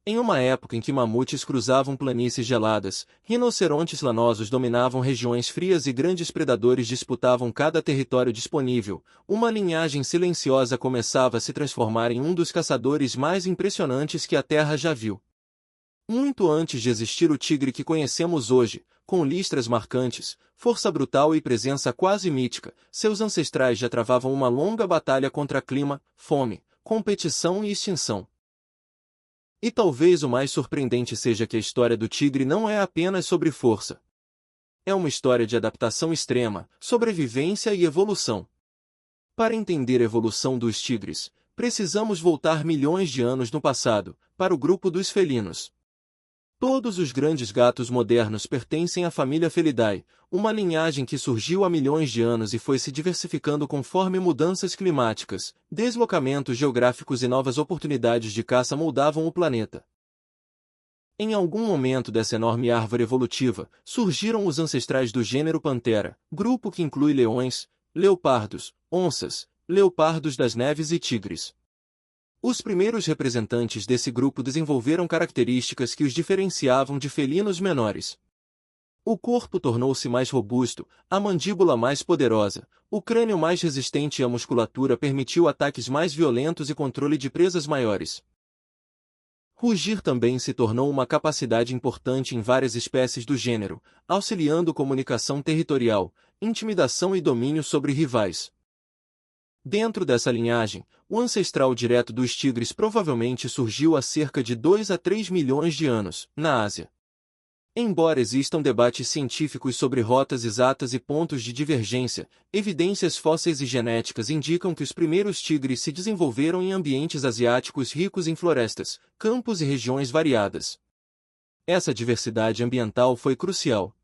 Em uma época em que mamutes cruzavam planícies geladas, rinocerontes lanosos dominavam regiões frias e grandes predadores disputavam cada território disponível, uma linhagem silenciosa começava a se transformar em um dos caçadores mais impressionantes que a Terra já viu. Muito antes de existir o tigre que conhecemos hoje, com listras marcantes, força brutal e presença quase mítica, seus ancestrais já travavam uma longa batalha contra clima, fome, competição e extinção. E talvez o mais surpreendente seja que a história do tigre não é apenas sobre força. É uma história de adaptação extrema, sobrevivência e evolução. Para entender a evolução dos tigres, precisamos voltar milhões de anos no passado, para o grupo dos felinos. Todos os grandes gatos modernos pertencem à família Felidae, uma linhagem que surgiu há milhões de anos e foi se diversificando conforme mudanças climáticas, deslocamentos geográficos e novas oportunidades de caça moldavam o planeta. Em algum momento dessa enorme árvore evolutiva, surgiram os ancestrais do gênero Panthera, grupo que inclui leões, leopardos, onças, leopardos das neves e tigres. Os primeiros representantes desse grupo desenvolveram características que os diferenciavam de felinos menores. O corpo tornou-se mais robusto, a mandíbula mais poderosa, o crânio mais resistente e a musculatura permitiu ataques mais violentos e controle de presas maiores. Rugir também se tornou uma capacidade importante em várias espécies do gênero, auxiliando comunicação territorial, intimidação e domínio sobre rivais. Dentro dessa linhagem, o ancestral direto dos tigres provavelmente surgiu há cerca de 2 a 3 milhões de anos, na Ásia. Embora existam debates científicos sobre rotas exatas e pontos de divergência, evidências fósseis e genéticas indicam que os primeiros tigres se desenvolveram em ambientes asiáticos ricos em florestas, campos e regiões variadas. Essa diversidade ambiental foi crucial.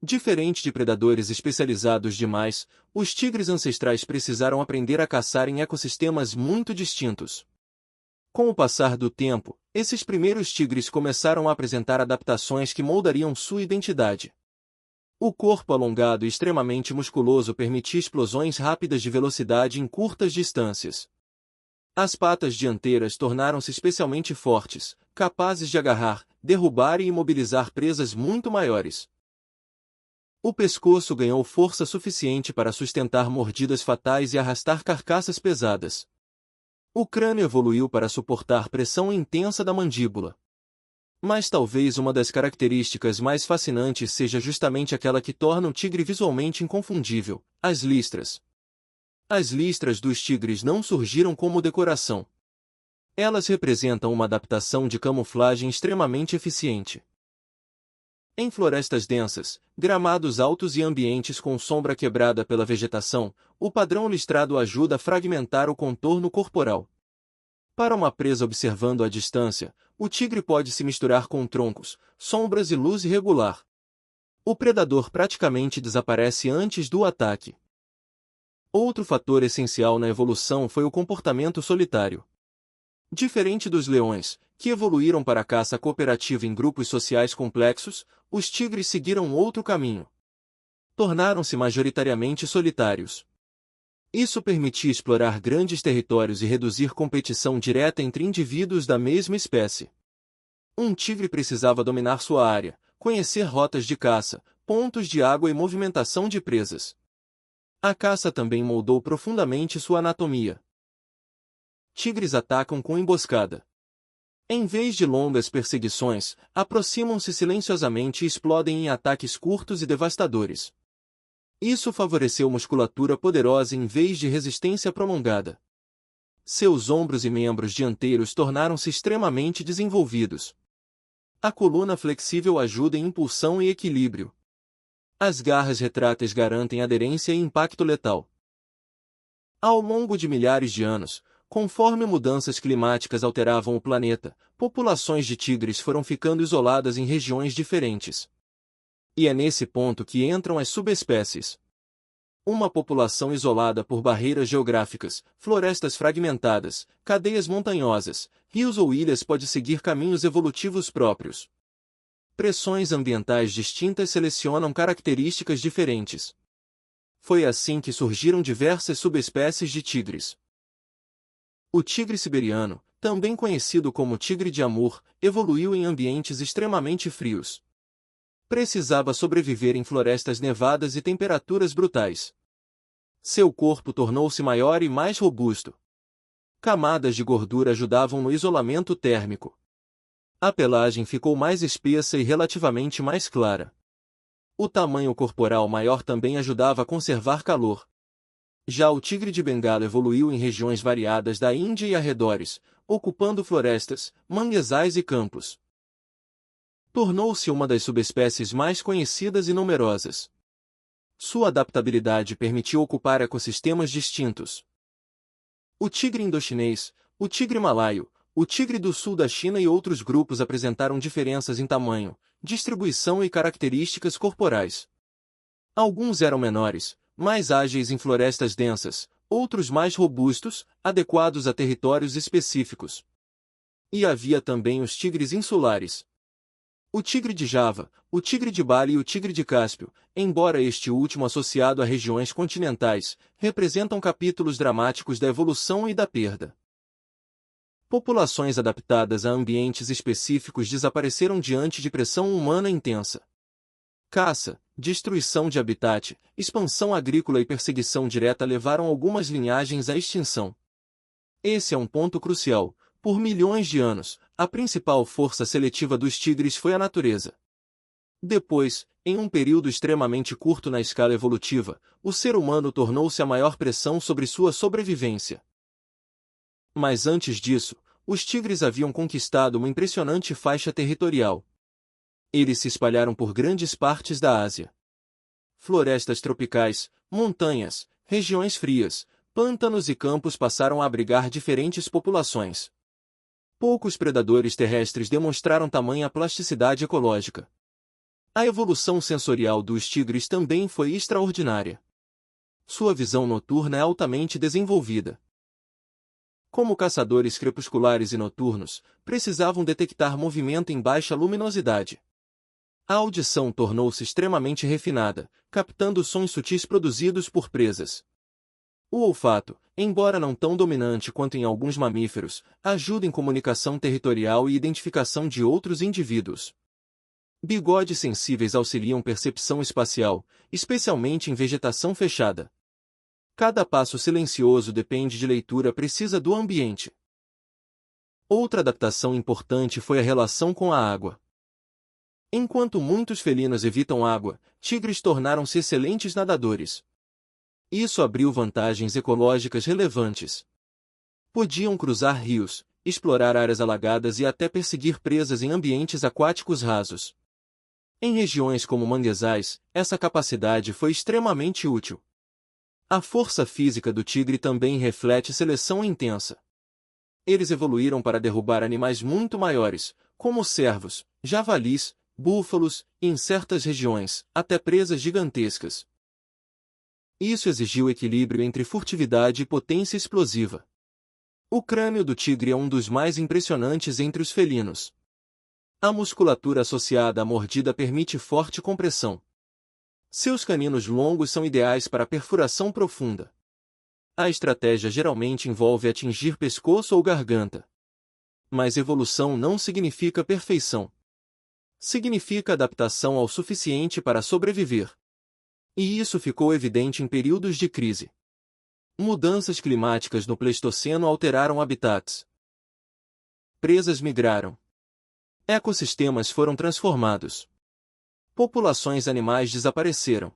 Diferente de predadores especializados demais, os tigres ancestrais precisaram aprender a caçar em ecossistemas muito distintos. Com o passar do tempo, esses primeiros tigres começaram a apresentar adaptações que moldariam sua identidade. O corpo alongado e extremamente musculoso permitia explosões rápidas de velocidade em curtas distâncias. As patas dianteiras tornaram-se especialmente fortes, capazes de agarrar, derrubar e imobilizar presas muito maiores. O pescoço ganhou força suficiente para sustentar mordidas fatais e arrastar carcaças pesadas. O crânio evoluiu para suportar pressão intensa da mandíbula. Mas talvez uma das características mais fascinantes seja justamente aquela que torna o tigre visualmente inconfundível: as listras. As listras dos tigres não surgiram como decoração. Elas representam uma adaptação de camuflagem extremamente eficiente. Em florestas densas, gramados altos e ambientes com sombra quebrada pela vegetação, o padrão listrado ajuda a fragmentar o contorno corporal. Para uma presa observando à distância, o tigre pode se misturar com troncos, sombras e luz irregular. O predador praticamente desaparece antes do ataque. Outro fator essencial na evolução foi o comportamento solitário. Diferente dos leões, que evoluíram para a caça cooperativa em grupos sociais complexos, os tigres seguiram outro caminho. Tornaram-se majoritariamente solitários. Isso permitia explorar grandes territórios e reduzir competição direta entre indivíduos da mesma espécie. Um tigre precisava dominar sua área, conhecer rotas de caça, pontos de água e movimentação de presas. A caça também moldou profundamente sua anatomia. Tigres atacam com emboscada. Em vez de longas perseguições, aproximam-se silenciosamente e explodem em ataques curtos e devastadores. Isso favoreceu musculatura poderosa em vez de resistência prolongada. Seus ombros e membros dianteiros tornaram-se extremamente desenvolvidos. A coluna flexível ajuda em impulsão e equilíbrio. As garras retráteis garantem aderência e impacto letal. Ao longo de milhares de anos, conforme mudanças climáticas alteravam o planeta, populações de tigres foram ficando isoladas em regiões diferentes. E é nesse ponto que entram as subespécies. Uma população isolada por barreiras geográficas, florestas fragmentadas, cadeias montanhosas, rios ou ilhas pode seguir caminhos evolutivos próprios. Pressões ambientais distintas selecionam características diferentes. Foi assim que surgiram diversas subespécies de tigres. O tigre siberiano, também conhecido como tigre de Amur, evoluiu em ambientes extremamente frios. Precisava sobreviver em florestas nevadas e temperaturas brutais. Seu corpo tornou-se maior e mais robusto. Camadas de gordura ajudavam no isolamento térmico. A pelagem ficou mais espessa e relativamente mais clara. O tamanho corporal maior também ajudava a conservar calor. Já o tigre de Bengala evoluiu em regiões variadas da Índia e arredores, ocupando florestas, manguezais e campos. Tornou-se uma das subespécies mais conhecidas e numerosas. Sua adaptabilidade permitiu ocupar ecossistemas distintos. O tigre indochinês, o tigre malaio, o tigre do sul da China e outros grupos apresentaram diferenças em tamanho, distribuição e características corporais. Alguns eram menores, mais ágeis em florestas densas, outros mais robustos, adequados a territórios específicos. E havia também os tigres insulares. O tigre de Java, o tigre de Bali e o tigre de Cáspio, embora este último associado a regiões continentais, representam capítulos dramáticos da evolução e da perda. Populações adaptadas a ambientes específicos desapareceram diante de pressão humana intensa. Caça, destruição de habitat, expansão agrícola e perseguição direta levaram algumas linhagens à extinção. Esse é um ponto crucial. Por milhões de anos, a principal força seletiva dos tigres foi a natureza. Depois, em um período extremamente curto na escala evolutiva, o ser humano tornou-se a maior pressão sobre sua sobrevivência. Mas antes disso, os tigres haviam conquistado uma impressionante faixa territorial. Eles se espalharam por grandes partes da Ásia. Florestas tropicais, montanhas, regiões frias, pântanos e campos passaram a abrigar diferentes populações. Poucos predadores terrestres demonstraram tamanha plasticidade ecológica. A evolução sensorial dos tigres também foi extraordinária. Sua visão noturna é altamente desenvolvida. Como caçadores crepusculares e noturnos, precisavam detectar movimento em baixa luminosidade. A audição tornou-se extremamente refinada, captando sons sutis produzidos por presas. O olfato, embora não tão dominante quanto em alguns mamíferos, ajuda em comunicação territorial e identificação de outros indivíduos. Bigodes sensíveis auxiliam percepção espacial, especialmente em vegetação fechada. Cada passo silencioso depende de leitura precisa do ambiente. Outra adaptação importante foi a relação com a água. Enquanto muitos felinos evitam água, tigres tornaram-se excelentes nadadores. Isso abriu vantagens ecológicas relevantes. Podiam cruzar rios, explorar áreas alagadas e até perseguir presas em ambientes aquáticos rasos. Em regiões como manguezais, essa capacidade foi extremamente útil. A força física do tigre também reflete seleção intensa. Eles evoluíram para derrubar animais muito maiores, como cervos, javalis, búfalos, e em certas regiões, até presas gigantescas. Isso exigiu equilíbrio entre furtividade e potência explosiva. O crânio do tigre é um dos mais impressionantes entre os felinos. A musculatura associada à mordida permite forte compressão. Seus caninos longos são ideais para perfuração profunda. A estratégia geralmente envolve atingir pescoço ou garganta. Mas evolução não significa perfeição. Significa adaptação ao suficiente para sobreviver. E isso ficou evidente em períodos de crise. Mudanças climáticas no Pleistoceno alteraram habitats. Presas migraram. Ecossistemas foram transformados. Populações animais desapareceram.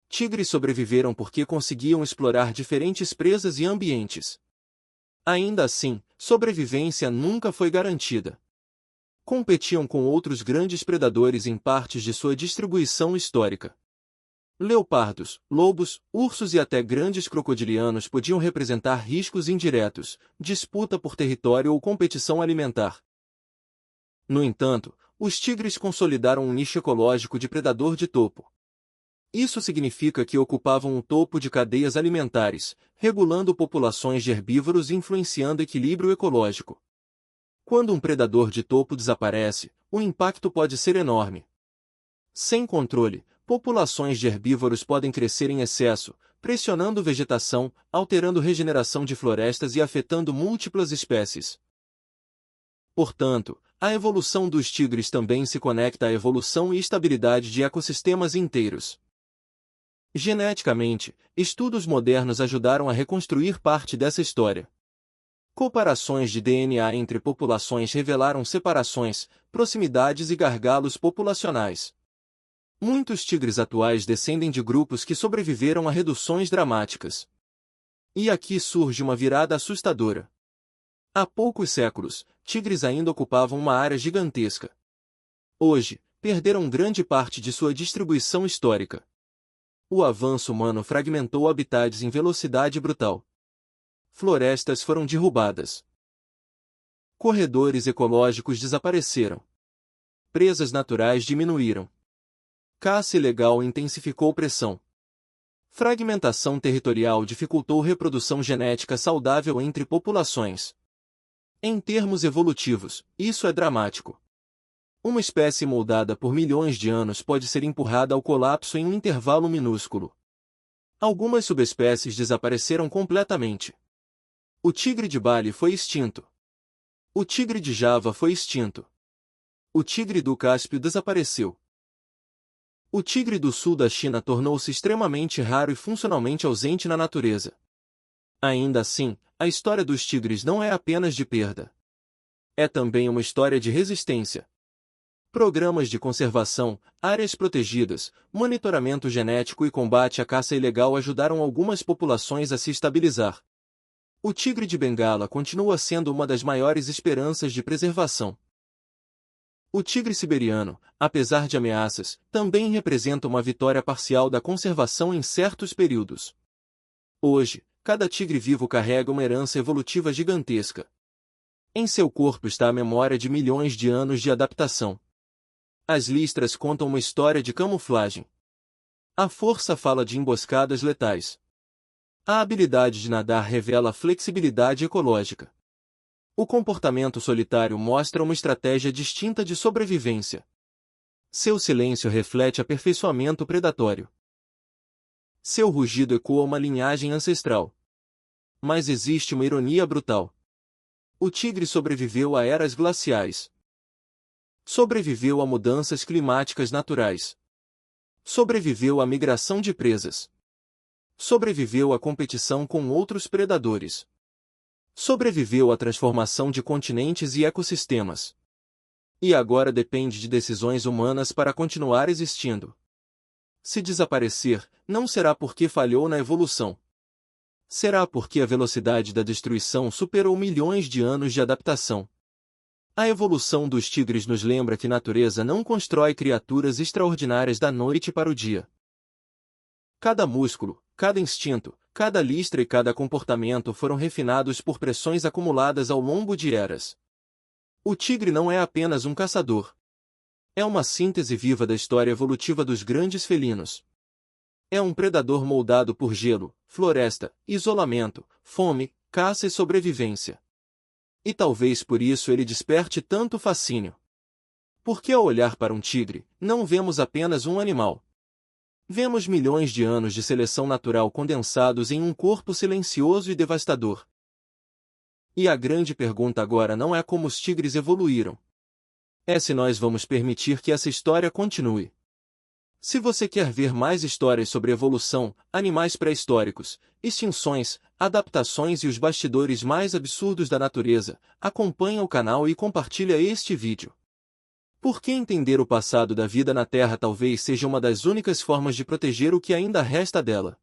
Tigres sobreviveram porque conseguiam explorar diferentes presas e ambientes. Ainda assim, sobrevivência nunca foi garantida. Competiam com outros grandes predadores em partes de sua distribuição histórica. Leopardos, lobos, ursos e até grandes crocodilianos podiam representar riscos indiretos, disputa por território ou competição alimentar. No entanto, os tigres consolidaram um nicho ecológico de predador de topo. Isso significa que ocupavam o topo de cadeias alimentares, regulando populações de herbívoros e influenciando equilíbrio ecológico. Quando um predador de topo desaparece, o impacto pode ser enorme. Sem controle, populações de herbívoros podem crescer em excesso, pressionando vegetação, alterando regeneração de florestas e afetando múltiplas espécies. Portanto, a evolução dos tigres também se conecta à evolução e estabilidade de ecossistemas inteiros. Geneticamente, estudos modernos ajudaram a reconstruir parte dessa história. Comparações de DNA entre populações revelaram separações, proximidades e gargalos populacionais. Muitos tigres atuais descendem de grupos que sobreviveram a reduções dramáticas. E aqui surge uma virada assustadora. Há poucos séculos, tigres ainda ocupavam uma área gigantesca. Hoje, perderam grande parte de sua distribuição histórica. O avanço humano fragmentou habitats em velocidade brutal. Florestas foram derrubadas. Corredores ecológicos desapareceram. Presas naturais diminuíram. Caça ilegal intensificou pressão. Fragmentação territorial dificultou reprodução genética saudável entre populações. Em termos evolutivos, isso é dramático. Uma espécie moldada por milhões de anos pode ser empurrada ao colapso em um intervalo minúsculo. Algumas subespécies desapareceram completamente. O tigre de Bali foi extinto. O tigre de Java foi extinto. O tigre do Cáspio desapareceu. O tigre do sul da China tornou-se extremamente raro e funcionalmente ausente na natureza. Ainda assim, a história dos tigres não é apenas de perda. É também uma história de resistência. Programas de conservação, áreas protegidas, monitoramento genético e combate à caça ilegal ajudaram algumas populações a se estabilizar. O tigre de Bengala continua sendo uma das maiores esperanças de preservação. O tigre siberiano, apesar de ameaças, também representa uma vitória parcial da conservação em certos períodos. Hoje, cada tigre vivo carrega uma herança evolutiva gigantesca. Em seu corpo está a memória de milhões de anos de adaptação. As listras contam uma história de camuflagem. A força fala de emboscadas letais. A habilidade de nadar revela flexibilidade ecológica. O comportamento solitário mostra uma estratégia distinta de sobrevivência. Seu silêncio reflete aperfeiçoamento predatório. Seu rugido ecoa uma linhagem ancestral. Mas existe uma ironia brutal. O tigre sobreviveu a eras glaciais. Sobreviveu a mudanças climáticas naturais. Sobreviveu à migração de presas. Sobreviveu à competição com outros predadores. Sobreviveu à transformação de continentes e ecossistemas. E agora depende de decisões humanas para continuar existindo. Se desaparecer, não será porque falhou na evolução. Será porque a velocidade da destruição superou milhões de anos de adaptação. A evolução dos tigres nos lembra que a natureza não constrói criaturas extraordinárias da noite para o dia. Cada músculo, cada instinto, cada listra e cada comportamento foram refinados por pressões acumuladas ao longo de eras. O tigre não é apenas um caçador. É uma síntese viva da história evolutiva dos grandes felinos. É um predador moldado por gelo, floresta, isolamento, fome, caça e sobrevivência. E talvez por isso ele desperte tanto fascínio. Porque ao olhar para um tigre, não vemos apenas um animal. Vemos milhões de anos de seleção natural condensados em um corpo silencioso e devastador. E a grande pergunta agora não é como os tigres evoluíram. É se nós vamos permitir que essa história continue. Se você quer ver mais histórias sobre evolução, animais pré-históricos, extinções, adaptações e os bastidores mais absurdos da natureza, acompanhe o canal e compartilhe este vídeo. Porque entender o passado da vida na Terra talvez seja uma das únicas formas de proteger o que ainda resta dela.